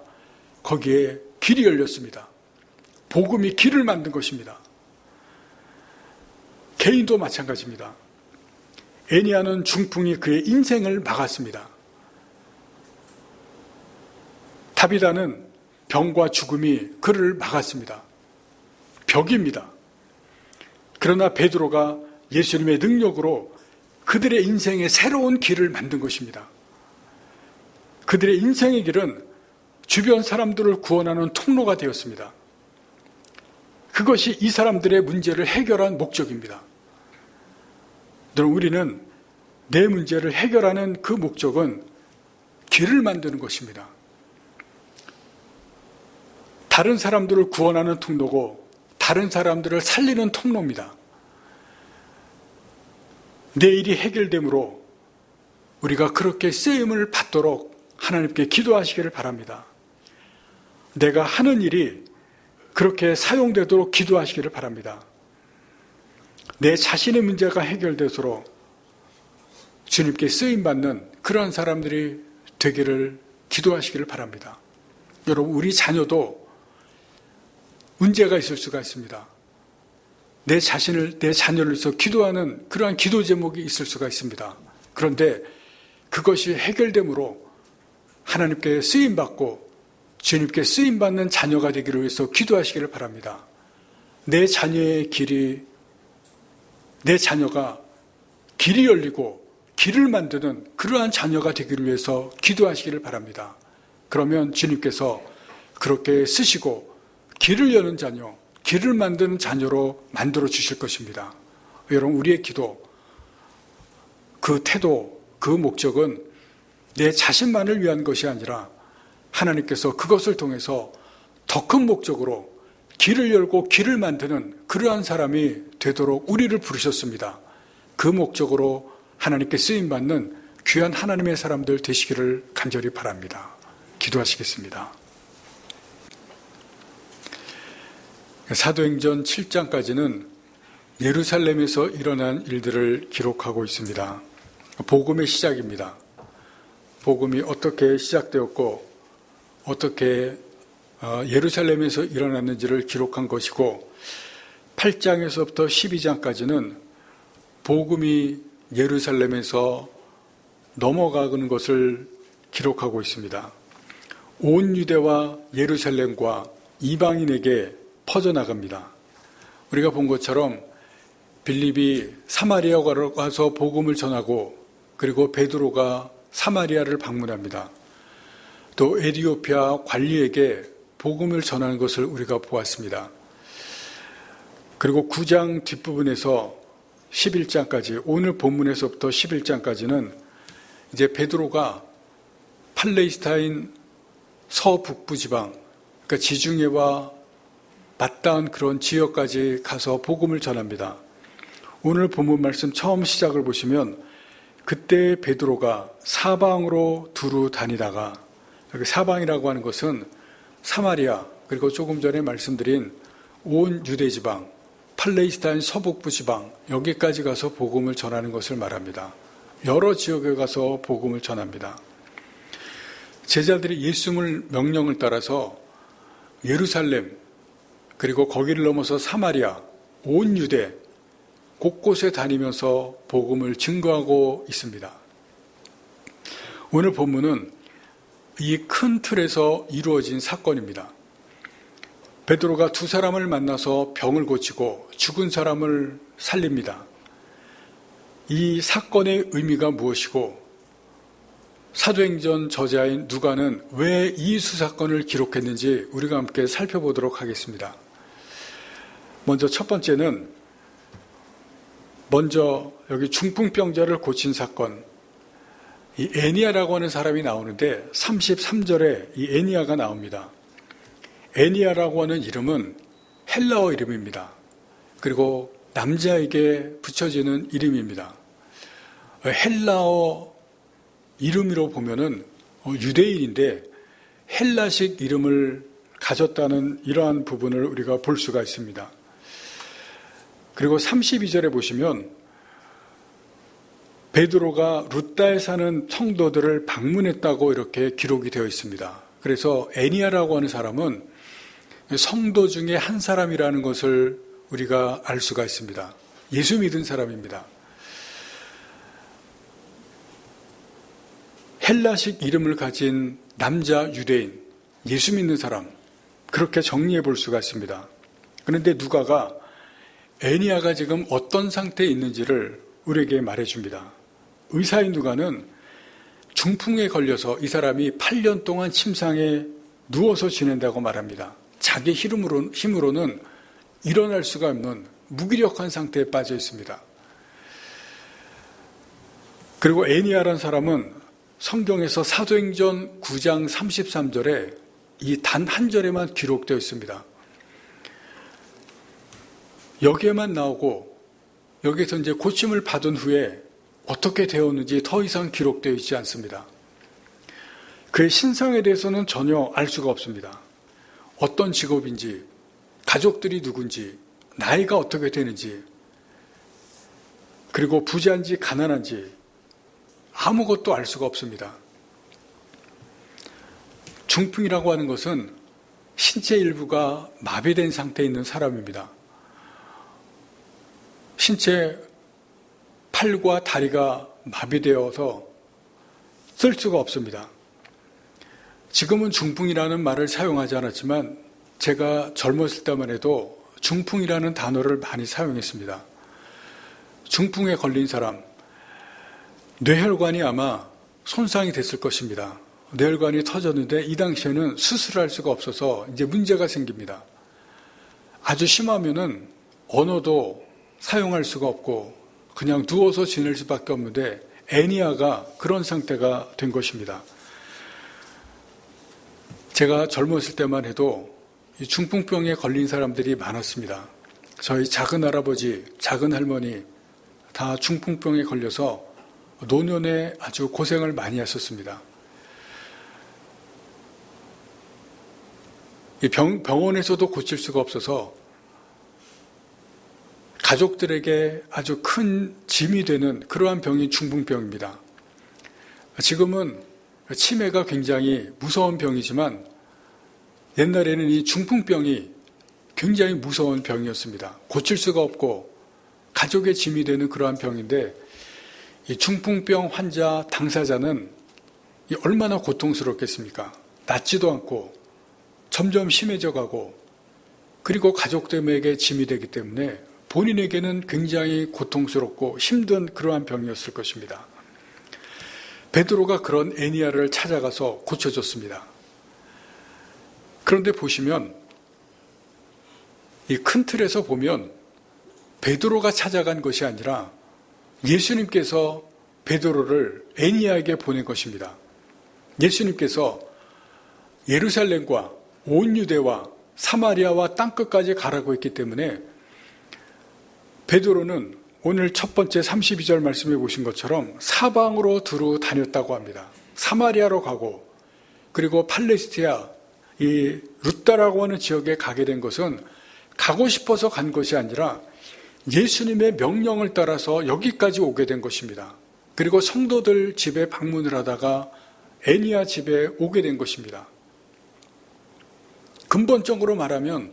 거기에 길이 열렸습니다. 복음이 길을 만든 것입니다. 개인도 마찬가지입니다. 애니야는 중풍이 그의 인생을 막았습니다. 다비다는 병과 죽음이 그를 막았습니다. 벽입니다. 그러나 베드로가 예수님의 능력으로 그들의 인생에 새로운 길을 만든 것입니다. 그들의 인생의 길은 주변 사람들을 구원하는 통로가 되었습니다. 그것이 이 사람들의 문제를 해결한 목적입니다. 우리는 내 문제를 해결하는 그 목적은 길을 만드는 것입니다. 다른 사람들을 구원하는 통로고 다른 사람들을 살리는 통로입니다. 내 일이 해결되므로 우리가 그렇게 쓰임을 받도록 하나님께 기도하시기를 바랍니다. 내가 하는 일이 그렇게 사용되도록 기도하시기를 바랍니다. 내 자신의 문제가 해결되도록 주님께 쓰임받는 그러한 사람들이 되기를 기도하시기를 바랍니다. 여러분, 우리 자녀도 문제가 있을 수가 있습니다. 내 자녀를 위해서 기도하는 그러한 기도 제목이 있을 수가 있습니다. 그런데 그것이 해결됨으로 하나님께 쓰임받고 주님께 쓰임받는 자녀가 되기를 위해서 기도하시기를 바랍니다. 내 자녀가 길이 열리고 길을 만드는 그러한 자녀가 되기를 위해서 기도하시기를 바랍니다. 그러면 주님께서 그렇게 쓰시고 길을 여는 자녀, 길을 만드는 자녀로 만들어 주실 것입니다. 여러분, 우리의 기도, 그 태도, 그 목적은 내 자신만을 위한 것이 아니라 하나님께서 그것을 통해서 더 큰 목적으로 길을 열고 길을 만드는 그러한 사람이 되도록 우리를 부르셨습니다. 그 목적으로 하나님께 쓰임받는 귀한 하나님의 사람들 되시기를 간절히 바랍니다. 기도하시겠습니다. 사도행전 7장까지는 예루살렘에서 일어난 일들을 기록하고 있습니다. 복음의 시작입니다. 복음이 어떻게 시작되었고 어떻게 예루살렘에서 일어났는지를 기록한 것이고 8장에서부터 12장까지는 복음이 예루살렘에서 넘어가는 것을 기록하고 있습니다. 온 유대와 예루살렘과 이방인에게 퍼져나갑니다. 우리가 본 것처럼 빌립이 사마리아로 가서 복음을 전하고 그리고 베드로가 사마리아를 방문합니다. 또 에티오피아 관리에게 복음을 전하는 것을 우리가 보았습니다. 그리고 9장 뒷부분에서 11장까지 오늘 본문에서부터 11장까지는 이제 베드로가 팔레스타인 서북부 지방, 그러니까 지중해와 맞닿은 그런 지역까지 가서 복음을 전합니다. 오늘 본문 말씀 처음 시작을 보시면 그때 베드로가 사방으로 두루 다니다가, 여기 사방이라고 하는 것은 사마리아, 그리고 조금 전에 말씀드린 온 유대 지방, 팔레스타인 서북부 지방, 여기까지 가서 복음을 전하는 것을 말합니다. 여러 지역에 가서 복음을 전합니다. 제자들이 예수님의 명령을 따라서 예루살렘, 그리고 거기를 넘어서 사마리아, 온 유대 곳곳에 다니면서 복음을 증거하고 있습니다. 오늘 본문은 이 큰 틀에서 이루어진 사건입니다. 베드로가 두 사람을 만나서 병을 고치고 죽은 사람을 살립니다. 이 사건의 의미가 무엇이고 사도행전 저자인 누가는 왜 이 수사건을 기록했는지 우리가 함께 살펴보도록 하겠습니다. 먼저 첫 번째는 여기 중풍병자를 고친 사건, 이 애니야라고 하는 사람이 나오는데 33절에 이 애니야가 나옵니다. 애니아라고 하는 이름은 헬라어 이름입니다. 그리고 남자에게 붙여지는 이름입니다. 헬라어 이름으로 보면은 유대인인데 헬라식 이름을 가졌다는 이러한 부분을 우리가 볼 수가 있습니다. 그리고 32절에 보시면 베드로가 루다에 사는 성도들을 방문했다고 이렇게 기록이 되어 있습니다. 그래서 애니아라고 하는 사람은 성도 중에 한 사람이라는 것을 우리가 알 수가 있습니다. 예수 믿은 사람입니다. 헬라식 이름을 가진 남자 유대인, 예수 믿는 사람, 그렇게 정리해 볼 수가 있습니다. 그런데 누가가 애니아가 지금 어떤 상태에 있는지를 우리에게 말해줍니다. 의사인 누가는 중풍에 걸려서 이 사람이 8년 동안 침상에 누워서 지낸다고 말합니다. 자기 힘으로는 일어날 수가 없는 무기력한 상태에 빠져 있습니다. 그리고 애니아라는 사람은 성경에서 사도행전 9장 33절에 이 단 한 절에만 기록되어 있습니다. 여기에만 나오고 여기에서 이제 고침을 받은 후에 어떻게 되었는지 더 이상 기록되어 있지 않습니다. 그의 신상에 대해서는 전혀 알 수가 없습니다. 어떤 직업인지, 가족들이 누군지, 나이가 어떻게 되는지, 그리고 부자인지 가난한지 아무것도 알 수가 없습니다. 중풍이라고 하는 것은 신체 일부가 마비된 상태에 있는 사람입니다. 신체 팔과 다리가 마비되어서 쓸 수가 없습니다. 지금은 중풍이라는 말을 사용하지 않았지만 제가 젊었을 때만 해도 중풍이라는 단어를 많이 사용했습니다. 중풍에 걸린 사람, 뇌혈관이 아마 손상이 됐을 것입니다. 뇌혈관이 터졌는데 이 당시에는 수술할 수가 없어서 이제 문제가 생깁니다. 아주 심하면은 언어도 사용할 수가 없고 그냥 누워서 지낼 수밖에 없는데 애니아가 그런 상태가 된 것입니다. 제가 젊었을 때만 해도 이 중풍병에 걸린 사람들이 많았습니다. 저희 작은 할아버지, 작은 할머니 다 중풍병에 걸려서 노년에 아주 고생을 많이 했었습니다. 이 병원에서도 고칠 수가 없어서 가족들에게 아주 큰 짐이 되는 그러한 병이 중풍병입니다. 지금은 치매가 굉장히 무서운 병이지만 옛날에는 이 중풍병이 굉장히 무서운 병이었습니다. 고칠 수가 없고 가족의 짐이 되는 그러한 병인데 이 중풍병 환자 당사자는 얼마나 고통스럽겠습니까? 낫지도 않고 점점 심해져 가고 그리고 가족들에게 짐이 되기 때문에 본인에게는 굉장히 고통스럽고 힘든 그러한 병이었을 것입니다. 베드로가 그런 애니아를 찾아가서 고쳐줬습니다. 그런데 보시면 이 큰 틀에서 보면 베드로가 찾아간 것이 아니라 예수님께서 베드로를 애니아에게 보낸 것입니다. 예수님께서 예루살렘과 온 유대와 사마리아와 땅끝까지 가라고 했기 때문에 베드로는 오늘 첫 번째 32절 말씀해 보신 것처럼 사방으로 두루 다녔다고 합니다. 사마리아로 가고 그리고 팔레스티아 이 루다라고 하는 지역에 가게 된 것은 가고 싶어서 간 것이 아니라 예수님의 명령을 따라서 여기까지 오게 된 것입니다. 그리고 성도들 집에 방문을 하다가 애니아 집에 오게 된 것입니다. 근본적으로 말하면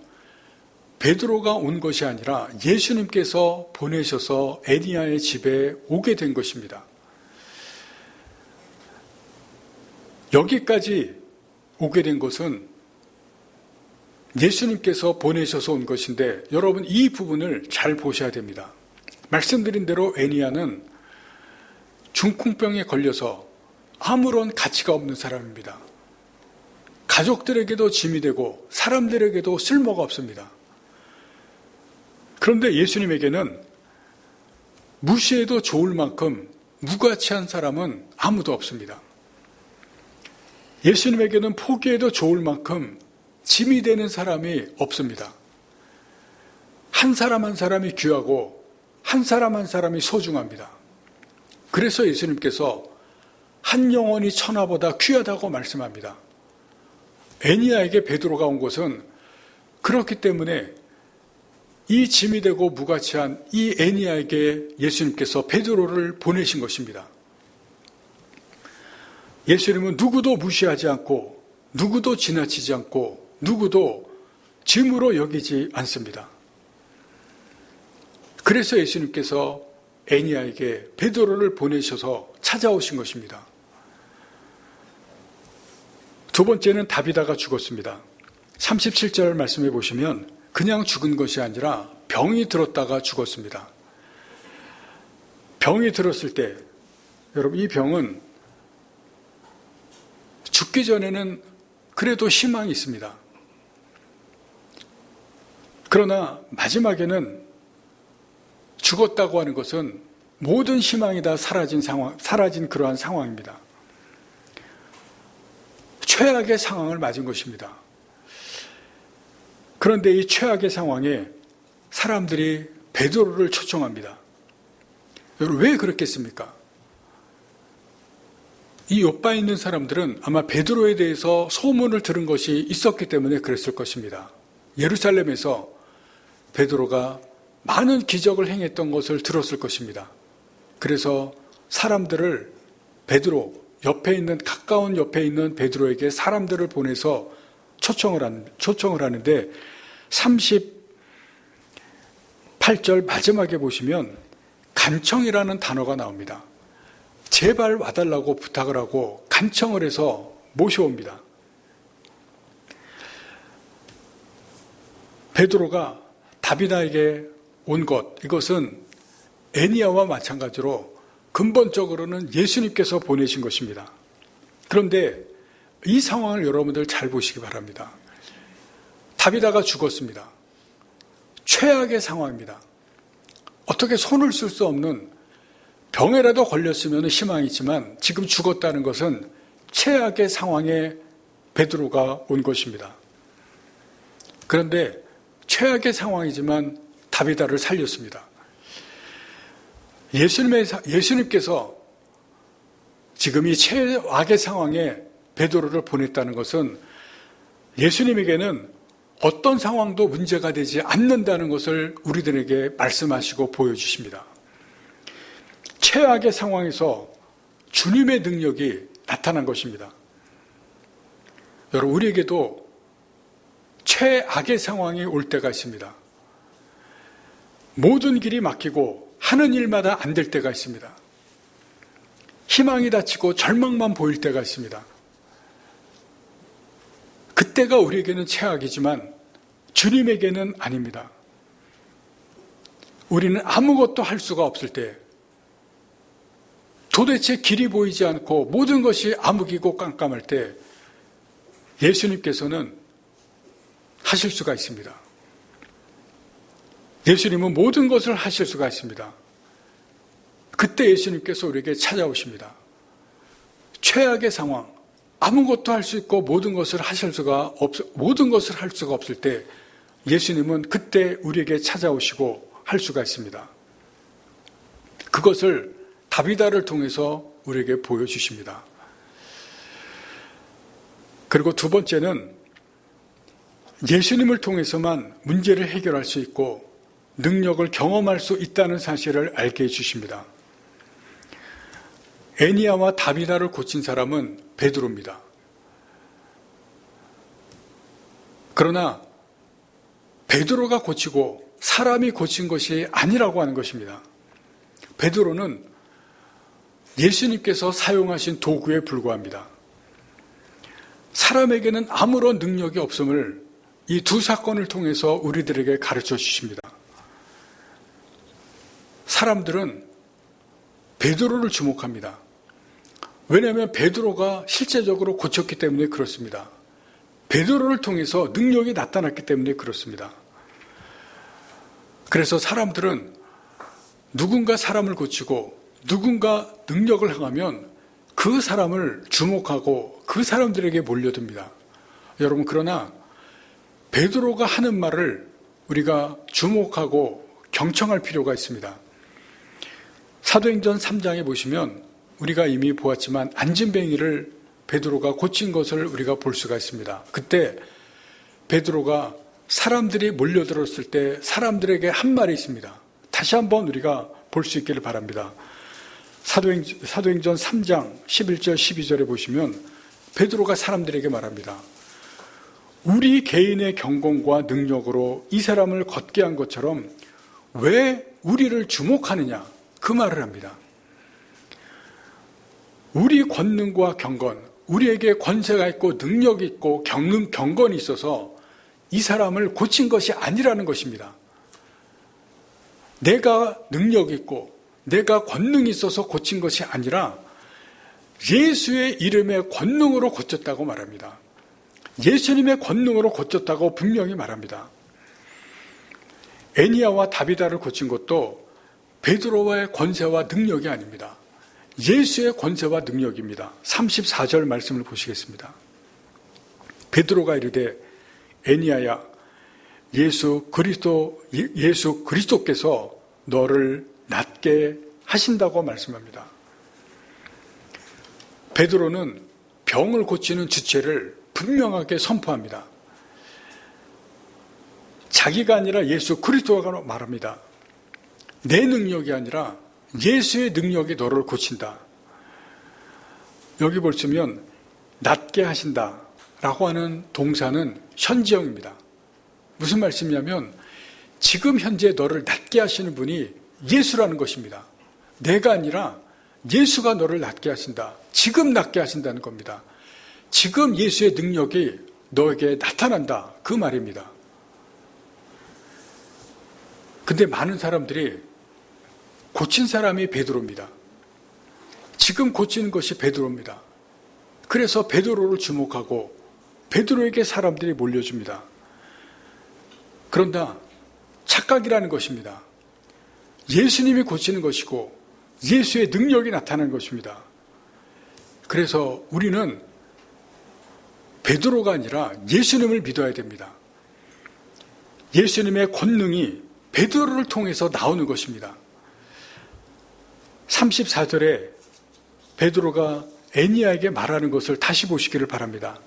베드로가 온 것이 아니라 예수님께서 보내셔서 애니아의 집에 오게 된 것입니다. 여기까지 오게 된 것은 예수님께서 보내셔서 온 것인데 여러분 이 부분을 잘 보셔야 됩니다. 말씀드린 대로 애니아는 중풍병에 걸려서 아무런 가치가 없는 사람입니다. 가족들에게도 짐이 되고 사람들에게도 쓸모가 없습니다. 그런데 예수님에게는 무시해도 좋을 만큼 무가치한 사람은 아무도 없습니다. 예수님에게는 포기해도 좋을 만큼 짐이 되는 사람이 없습니다. 한 사람 한 사람이 귀하고 한 사람 한 사람이 소중합니다. 그래서 예수님께서 한 영혼이 천하보다 귀하다고 말씀합니다. 애니야에게 베드로가 온 것은 그렇기 때문에 이 짐이 되고 무가치한 이 애니야에게 예수님께서 베드로를 보내신 것입니다. 예수님은 누구도 무시하지 않고 누구도 지나치지 않고 누구도 짐으로 여기지 않습니다. 그래서 예수님께서 애니야에게 베드로를 보내셔서 찾아오신 것입니다. 두 번째는 다비다가 죽었습니다. 37절 말씀해 보시면 그냥 죽은 것이 아니라 병이 들었다가 죽었습니다. 병이 들었을 때 여러분 이 병은 죽기 전에는 그래도 희망이 있습니다. 그러나 마지막에는 죽었다고 하는 것은 모든 희망이 다 사라진 그러한 상황입니다. 최악의 상황을 맞은 것입니다. 그런데 이 최악의 상황에 사람들이 베드로를 초청합니다. 여러분 왜 그렇겠습니까? 이 요바에 있는 사람들은 아마 베드로에 대해서 소문을 들은 것이 있었기 때문에 그랬을 것입니다. 예루살렘에서 베드로가 많은 기적을 행했던 것을 들었을 것입니다. 그래서 사람들을 베드로 가까운 옆에 있는 베드로에게 사람들을 보내서 초청을 하는데 38절 마지막에 보시면 간청이라는 단어가 나옵니다. 제발 와달라고 부탁을 하고 간청을 해서 모셔옵니다. 베드로가 다비다에게 온 이것은 애니야와 마찬가지로 근본적으로는 예수님께서 보내신 것입니다. 그런데 이 상황을 여러분들 잘 보시기 바랍니다. 다비다가 죽었습니다. 최악의 상황입니다. 어떻게 손을 쓸 수 없는 병에라도 걸렸으면 희망이 있지만 지금 죽었다는 것은 최악의 상황에 베드로가 온 것입니다. 그런데 최악의 상황이지만 다비다를 살렸습니다. 예수님께서 지금 이 최악의 상황에 베드로를 보냈다는 것은 예수님에게는 어떤 상황도 문제가 되지 않는다는 것을 우리들에게 말씀하시고 보여주십니다. 최악의 상황에서 주님의 능력이 나타난 것입니다. 여러분, 우리에게도 최악의 상황이 올 때가 있습니다. 모든 길이 막히고 하는 일마다 안 될 때가 있습니다. 희망이 닫히고 절망만 보일 때가 있습니다. 그때가 우리에게는 최악이지만 주님에게는 아닙니다. 우리는 아무것도 할 수가 없을 때, 도대체 길이 보이지 않고 모든 것이 암흑이고 깜깜할 때 예수님께서는 하실 수가 있습니다. 예수님은 모든 것을 하실 수가 있습니다. 그때 예수님께서 우리에게 찾아오십니다. 최악의 상황, 아무것도 할 수 있고 모든 것을 할 수가 없을 때 예수님은 그때 우리에게 찾아오시고 할 수가 있습니다. 그것을 다비다를 통해서 우리에게 보여주십니다. 그리고 두 번째는 예수님을 통해서만 문제를 해결할 수 있고 능력을 경험할 수 있다는 사실을 알게 해주십니다. 애니야와 다비다를 고친 사람은 베드로입니다. 그러나 베드로가 고치고 사람이 고친 것이 아니라고 하는 것입니다. 베드로는 예수님께서 사용하신 도구에 불과합니다. 사람에게는 아무런 능력이 없음을 이 두 사건을 통해서 우리들에게 가르쳐 주십니다. 사람들은 베드로를 주목합니다. 왜냐하면 베드로가 실제적으로 고쳤기 때문에 그렇습니다. 베드로를 통해서 능력이 나타났기 때문에 그렇습니다. 그래서 사람들은 누군가 사람을 고치고 누군가 능력을 행하면 그 사람을 주목하고 그 사람들에게 몰려듭니다. 여러분, 그러나 베드로가 하는 말을 우리가 주목하고 경청할 필요가 있습니다. 사도행전 3장에 보시면 우리가 이미 보았지만 안진뱅이를 베드로가 고친 것을 우리가 볼 수가 있습니다. 그때 베드로가 사람들이 몰려들었을 때 사람들에게 한 말이 있습니다. 다시 한번 우리가 볼 수 있기를 바랍니다. 사도행전 3장 11절 12절에 보시면 베드로가 사람들에게 말합니다. 우리 개인의 경공과 능력으로 이 사람을 걷게 한 것처럼 왜 우리를 주목하느냐, 그 말을 합니다. 우리 권능과 경건, 우리에게 권세가 있고 능력이 있고 경건이 있어서 이 사람을 고친 것이 아니라는 것입니다. 내가 능력이 있고 내가 권능이 있어서 고친 것이 아니라 예수의 이름의 권능으로 고쳤다고 말합니다. 예수님의 권능으로 고쳤다고 분명히 말합니다. 애니야와 다비다를 고친 것도 베드로의 권세와 능력이 아닙니다. 예수의 권세와 능력입니다. 34절 말씀을 보시겠습니다. 베드로가 이르되 애니야야, 예수 그리스도께서 너를 낫게 하신다고 말씀합니다. 베드로는 병을 고치는 주체를 분명하게 선포합니다. 자기가 아니라 예수 그리스도가 말합니다. 내 능력이 아니라 예수의 능력이 너를 고친다. 여기 보시면 낫게 하신다라고 하는 동사는 현지형입니다. 무슨 말씀이냐면 지금 현재 너를 낫게 하시는 분이 예수라는 것입니다. 내가 아니라 예수가 너를 낫게 하신다. 지금 낫게 하신다는 겁니다. 지금 예수의 능력이 너에게 나타난다. 그 말입니다. 근데 많은 사람들이 고친 사람이 베드로입니다. 지금 고치는 것이 베드로입니다. 그래서 베드로를 주목하고 베드로에게 사람들이 몰려줍니다. 그런다 착각이라는 것입니다. 예수님이 고치는 것이고 예수의 능력이 나타나는 것입니다. 그래서 우리는 베드로가 아니라 예수님을 믿어야 됩니다. 예수님의 권능이 베드로를 통해서 나오는 것입니다. 34절에 베드로가 애니야에게 말하는 것을 다시 보시기를 바랍니다.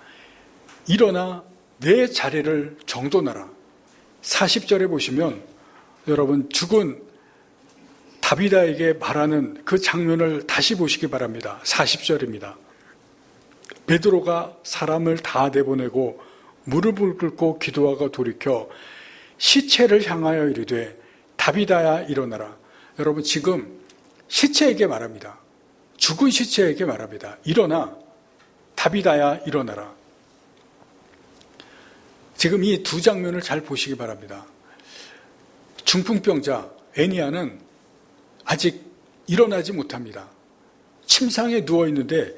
일어나 내 자리를 정돈하라. 40절에 보시면 여러분 죽은 다비다에게 말하는 그 장면을 다시 보시기 바랍니다. 40절입니다. 베드로가 사람을 다 내보내고 무릎을 꿇고 기도하고 돌이켜 시체를 향하여 이르되 다비다야 일어나라. 여러분 지금 시체에게 말합니다. 죽은 시체에게 말합니다. 일어나 다비다야 일어나라. 지금 이 두 장면을 잘 보시기 바랍니다. 중풍병자 애니야는 아직 일어나지 못합니다. 침상에 누워있는데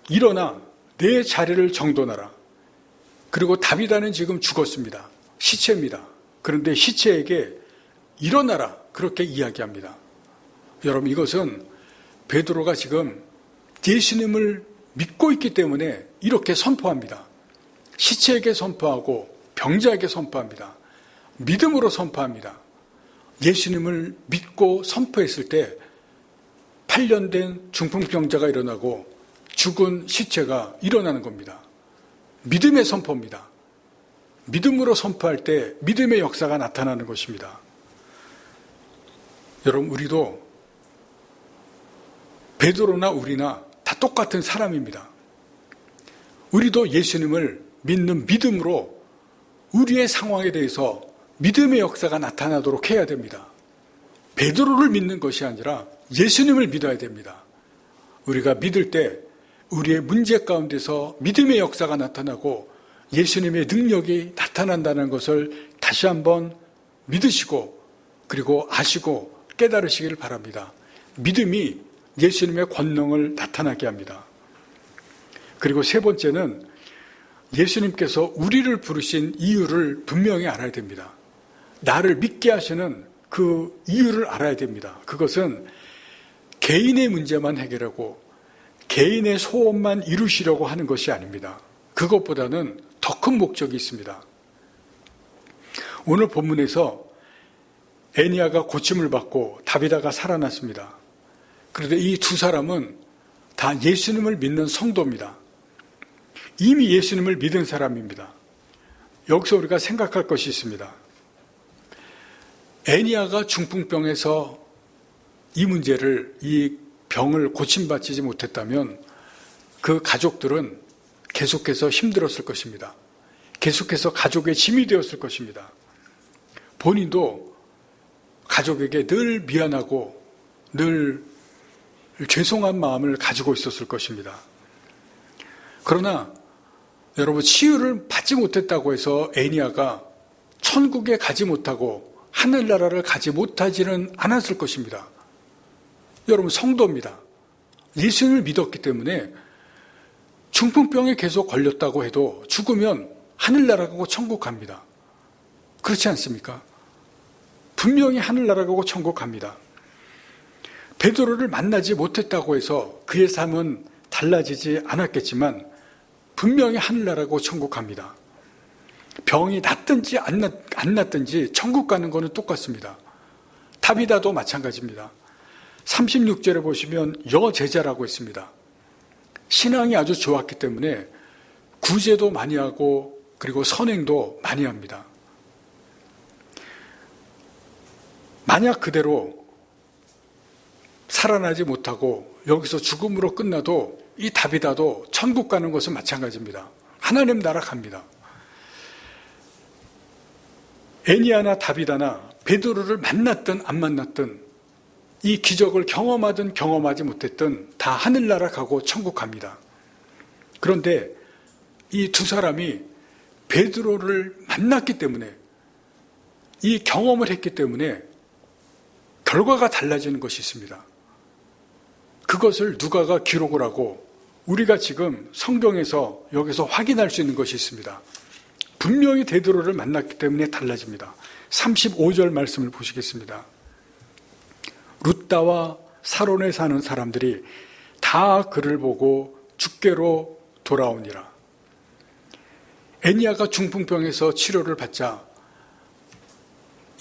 일어나 내 자리를 정돈하라. 그리고 다비다는 지금 죽었습니다. 시체입니다. 그런데 시체에게 일어나라 그렇게 이야기합니다. 여러분 이것은 베드로가 지금 예수님을 믿고 있기 때문에 이렇게 선포합니다. 시체에게 선포하고 병자에게 선포합니다. 믿음으로 선포합니다. 예수님을 믿고 선포했을 때 8년 된 중풍병자가 일어나고 죽은 시체가 일어나는 겁니다. 믿음의 선포입니다. 믿음으로 선포할 때 믿음의 역사가 나타나는 것입니다. 여러분 우리도 베드로나 우리나 다 똑같은 사람입니다. 우리도 예수님을 믿는 믿음으로 우리의 상황에 대해서 믿음의 역사가 나타나도록 해야 됩니다. 베드로를 믿는 것이 아니라 예수님을 믿어야 됩니다. 우리가 믿을 때 우리의 문제 가운데서 믿음의 역사가 나타나고 예수님의 능력이 나타난다는 것을 다시 한번 믿으시고 그리고 아시고 깨달으시기를 바랍니다. 믿음이 예수님의 권능을 나타나게 합니다. 그리고 세 번째는 예수님께서 우리를 부르신 이유를 분명히 알아야 됩니다. 나를 믿게 하시는 그 이유를 알아야 됩니다. 그것은 개인의 문제만 해결하고 개인의 소원만 이루시려고 하는 것이 아닙니다. 그것보다는 더 큰 목적이 있습니다. 오늘 본문에서 애니야가 고침을 받고 다비다가 살아났습니다. 그런데 이 두 사람은 다 예수님을 믿는 성도입니다. 이미 예수님을 믿은 사람입니다. 여기서 우리가 생각할 것이 있습니다. 애니야가 중풍병에서 이 병을 고침받지 못했다면 그 가족들은 계속해서 힘들었을 것입니다. 계속해서 가족의 짐이 되었을 것입니다. 본인도 가족에게 늘 미안하고 늘 죄송한 마음을 가지고 있었을 것입니다. 그러나 여러분, 치유를 받지 못했다고 해서 애니야가 천국에 가지 못하고 하늘나라를 가지 못하지는 않았을 것입니다. 여러분, 성도입니다. 예수님을 믿었기 때문에 중풍병에 계속 걸렸다고 해도 죽으면 하늘나라 가고 천국 갑니다. 그렇지 않습니까? 분명히 하늘나라 가고 천국 갑니다. 베드로를 만나지 못했다고 해서 그의 삶은 달라지지 않았겠지만 분명히 하늘나라 가고 천국 갑니다. 병이 낫든지 안 낫든지 천국 가는 것은 똑같습니다. 다비다도 마찬가지입니다. 36절에 보시면 여제자라고 있습니다. 신앙이 아주 좋았기 때문에 구제도 많이 하고 그리고 선행도 많이 합니다. 만약 그대로 살아나지 못하고 여기서 죽음으로 끝나도 이 다비다도 천국 가는 것은 마찬가지입니다. 하나님 나라 갑니다. 애니야나 다비다나 베드로를 만났든 안 만났든 이 기적을 경험하든 경험하지 못했든 다 하늘나라 가고 천국 갑니다. 그런데 이 두 사람이 베드로를 만났기 때문에 이 경험을 했기 때문에 결과가 달라지는 것이 있습니다. 그것을 누가가 기록을 하고 우리가 지금 성경에서 여기서 확인할 수 있는 것이 있습니다. 분명히 베드로를 만났기 때문에 달라집니다. 35절 말씀을 보시겠습니다. 룻다와 사론에 사는 사람들이 다 그를 보고 죽게로 돌아오니라. 애니야가 중풍병에서 치료를 받자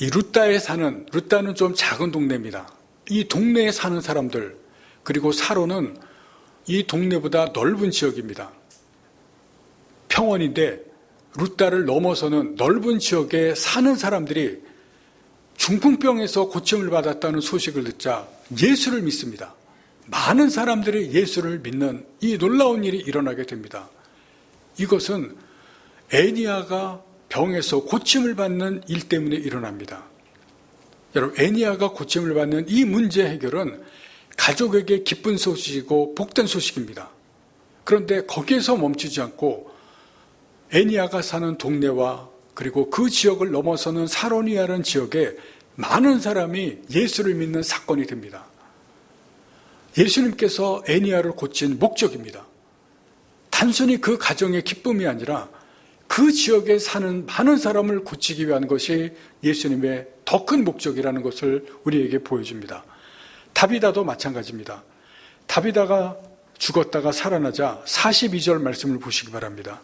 이 룻다는 좀 작은 동네입니다. 이 동네에 사는 사람들, 그리고 사론은 이 동네보다 넓은 지역입니다. 평원인데 룻다를 넘어서는 넓은 지역에 사는 사람들이 중풍병에서 고침을 받았다는 소식을 듣자 예수를 믿습니다. 많은 사람들이 예수를 믿는 이 놀라운 일이 일어나게 됩니다. 이것은 애니야가 병에서 고침을 받는 일 때문에 일어납니다. 여러분, 애니야가 고침을 받는 이 문제 해결은 가족에게 기쁜 소식이고 복된 소식입니다. 그런데 거기에서 멈추지 않고 애니야가 사는 동네와 그리고 그 지역을 넘어서는 사로니아라는 지역에 많은 사람이 예수를 믿는 사건이 됩니다. 예수님께서 애니야를 고친 목적입니다. 단순히 그 가정의 기쁨이 아니라 그 지역에 사는 많은 사람을 고치기 위한 것이 예수님의 더 큰 목적이라는 것을 우리에게 보여줍니다. 다비다도 마찬가지입니다. 다비다가 죽었다가 살아나자 42절 말씀을 보시기 바랍니다.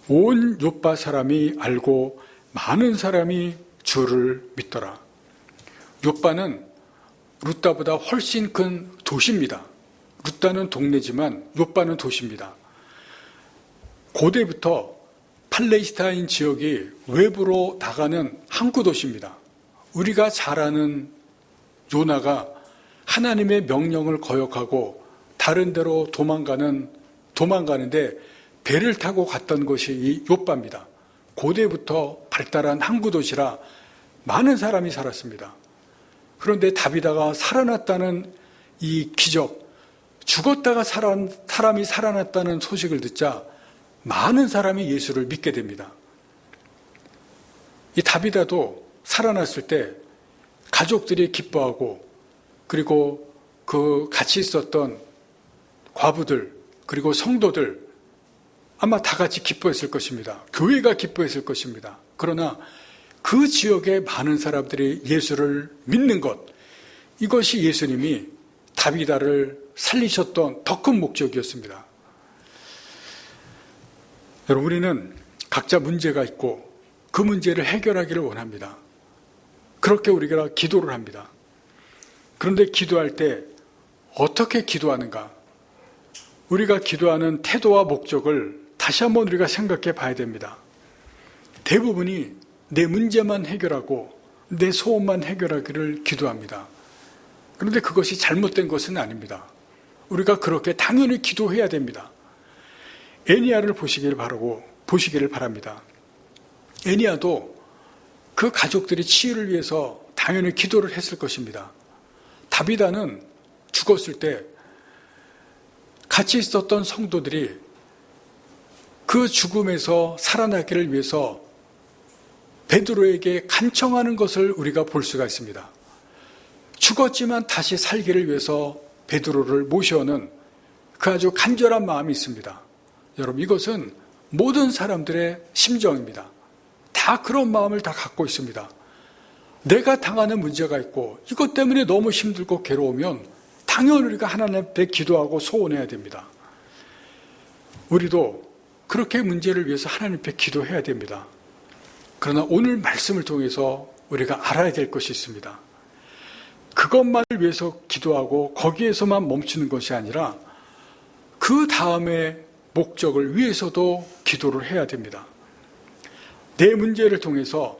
온 요빠 사람이 알고 많은 사람이 주를 믿더라. 요빠는 룻다보다 훨씬 큰 도시입니다. 룻다는 동네지만 요빠는 도시입니다. 고대부터 팔레스타인 지역이 외부로 나가는 항구 도시입니다. 우리가 잘 아는 요나가 하나님의 명령을 거역하고 다른 데로 도망가는데 배를 타고 갔던 것이 이 요빠입니다. 고대부터 발달한 항구 도시라 많은 사람이 살았습니다. 그런데 다비다가 살아났다는 이 기적, 죽었다가 사람이 살아났다는 소식을 듣자 많은 사람이 예수를 믿게 됩니다. 이 다비다도 살아났을 때 가족들이 기뻐하고 그리고 그 같이 있었던 과부들 그리고 성도들 아마 다 같이 기뻐했을 것입니다. 교회가 기뻐했을 것입니다. 그러나 그 지역의 많은 사람들이 예수를 믿는 것, 이것이 예수님이 다비다를 살리셨던 더 큰 목적이었습니다. 여러분, 우리는 각자 문제가 있고 그 문제를 해결하기를 원합니다. 그렇게 우리가 기도를 합니다. 그런데 기도할 때 어떻게 기도하는가? 우리가 기도하는 태도와 목적을 다시 한번 우리가 생각해 봐야 됩니다. 대부분이 내 문제만 해결하고 내 소원만 해결하기를 기도합니다. 그런데 그것이 잘못된 것은 아닙니다. 우리가 그렇게 당연히 기도해야 됩니다. 애니야를 보시기를 바랍니다. 애니야도 그 가족들이 치유를 위해서 당연히 기도를 했을 것입니다. 다비다는 죽었을 때 같이 있었던 성도들이 그 죽음에서 살아나기를 위해서 베드로에게 간청하는 것을 우리가 볼 수가 있습니다. 죽었지만 다시 살기를 위해서 베드로를 모셔오는 그 아주 간절한 마음이 있습니다. 여러분, 이것은 모든 사람들의 심정입니다. 다 그런 마음을 다 갖고 있습니다. 내가 당하는 문제가 있고 이것 때문에 너무 힘들고 괴로우면 당연히 우리가 하나님 앞에 기도하고 소원해야 됩니다. 우리도 그렇게 문제를 위해서 하나님 앞에 기도해야 됩니다. 그러나 오늘 말씀을 통해서 우리가 알아야 될 것이 있습니다. 그것만을 위해서 기도하고 거기에서만 멈추는 것이 아니라 그 다음에 목적을 위해서도 기도를 해야 됩니다. 내 문제를 통해서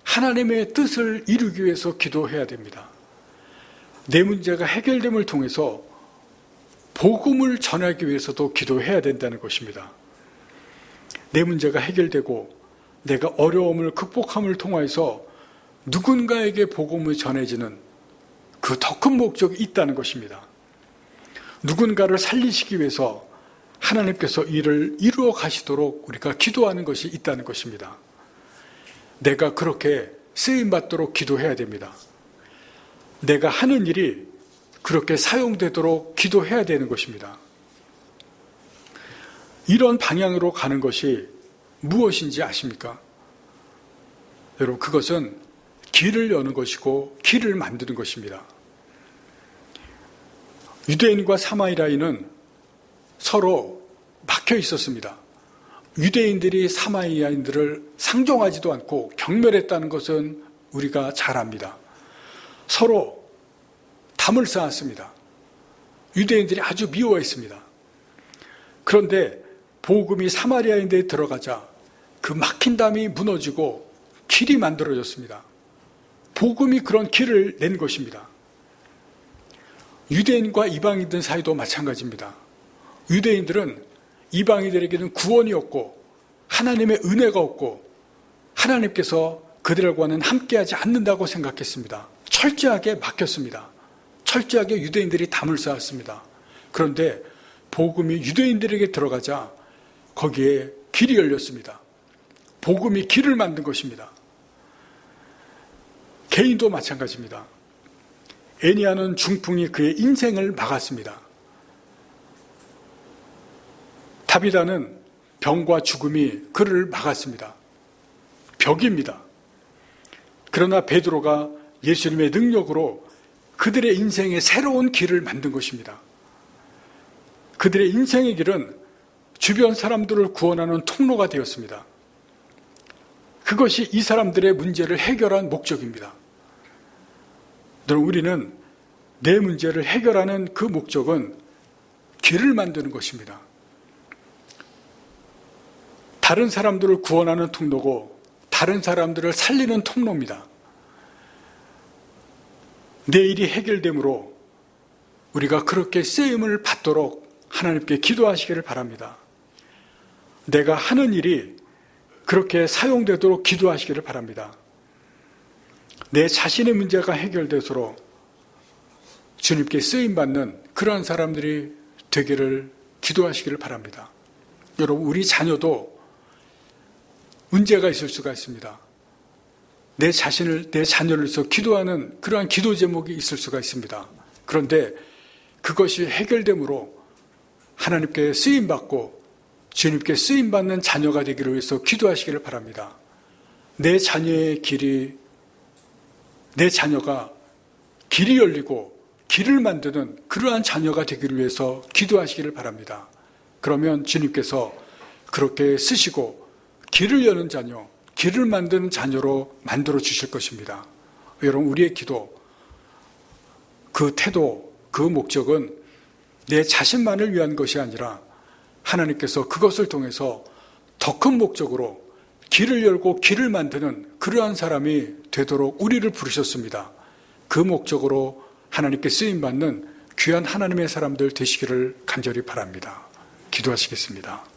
하나님의 뜻을 이루기 위해서 기도해야 됩니다. 내 문제가 해결됨을 통해서 복음을 전하기 위해서도 기도해야 된다는 것입니다. 내 문제가 해결되고 내가 어려움을 극복함을 통해서 누군가에게 복음을 전해지는 그 더 큰 목적이 있다는 것입니다. 누군가를 살리시기 위해서 하나님께서 일을 이루어 가시도록 우리가 기도하는 것이 있다는 것입니다. 내가 그렇게 쓰임받도록 기도해야 됩니다. 내가 하는 일이 그렇게 사용되도록 기도해야 되는 것입니다. 이런 방향으로 가는 것이 무엇인지 아십니까? 여러분, 그것은 길을 여는 것이고 길을 만드는 것입니다. 유대인과 사마리아인은 서로 막혀 있었습니다. 유대인들이 사마리아인들을 상종하지도 않고 경멸했다는 것은 우리가 잘 압니다. 서로 담을 쌓았습니다. 유대인들이 아주 미워했습니다. 그런데 복음이 사마리아인들에 들어가자 그 막힌 담이 무너지고 길이 만들어졌습니다. 복음이 그런 길을 낸 것입니다. 유대인과 이방인들 사이도 마찬가지입니다. 유대인들은 이방인들에게는 구원이 없고 하나님의 은혜가 없고 하나님께서 그들과는 함께하지 않는다고 생각했습니다. 철저하게 막혔습니다. 철저하게 유대인들이 담을 쌓았습니다. 그런데 복음이 유대인들에게 들어가자 거기에 길이 열렸습니다. 복음이 길을 만든 것입니다. 개인도 마찬가지입니다. 애니야는 중풍이 그의 인생을 막았습니다. 다비다는 병과 죽음이 그를 막았습니다. 벽입니다. 그러나 베드로가 예수님의 능력으로 그들의 인생에 새로운 길을 만든 것입니다. 그들의 인생의 길은 주변 사람들을 구원하는 통로가 되었습니다. 그것이 이 사람들의 문제를 해결한 목적입니다. 우리는 내 문제를 해결하는 그 목적은 길을 만드는 것입니다. 다른 사람들을 구원하는 통로고 다른 사람들을 살리는 통로입니다. 내 일이 해결됨으로 우리가 그렇게 쓰임을 받도록 하나님께 기도하시기를 바랍니다. 내가 하는 일이 그렇게 사용되도록 기도하시기를 바랍니다. 내 자신의 문제가 해결되도록 주님께 쓰임받는 그러한 사람들이 되기를 기도하시기를 바랍니다. 여러분, 우리 자녀도 문제가 있을 수가 있습니다. 내 자녀를 위해서 기도하는 그러한 기도 제목이 있을 수가 있습니다. 그런데 그것이 해결됨으로 하나님께 쓰임받고 주님께 쓰임받는 자녀가 되기를 위해서 기도하시기를 바랍니다. 내 자녀가 길이 열리고 길을 만드는 그러한 자녀가 되기를 위해서 기도하시기를 바랍니다. 그러면 주님께서 그렇게 쓰시고 길을 여는 자녀, 길을 만드는 자녀로 만들어 주실 것입니다. 여러분, 우리의 기도, 그 태도, 그 목적은 내 자신만을 위한 것이 아니라 하나님께서 그것을 통해서 더 큰 목적으로 길을 열고 길을 만드는 그러한 사람이 되도록 우리를 부르셨습니다. 그 목적으로 하나님께 쓰임받는 귀한 하나님의 사람들 되시기를 간절히 바랍니다. 기도하시겠습니다.